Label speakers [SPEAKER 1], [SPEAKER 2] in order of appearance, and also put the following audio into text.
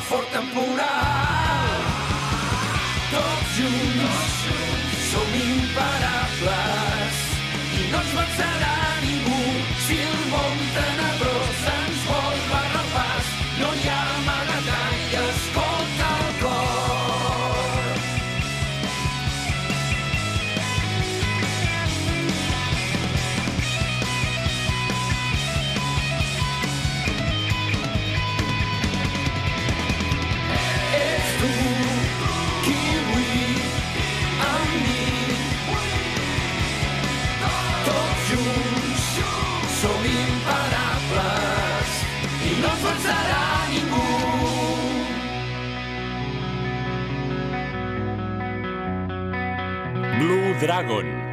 [SPEAKER 1] fort temporal. Tots junts som imparables i no ens vencerà ningú. Si el món tenebrós ens vol barrar el pas, no hi ha amagatall, escolta el cor. Ets tu qui avui amb mi, tots junts som imparables i no ens vencerà ningú.
[SPEAKER 2] Blue Dragon.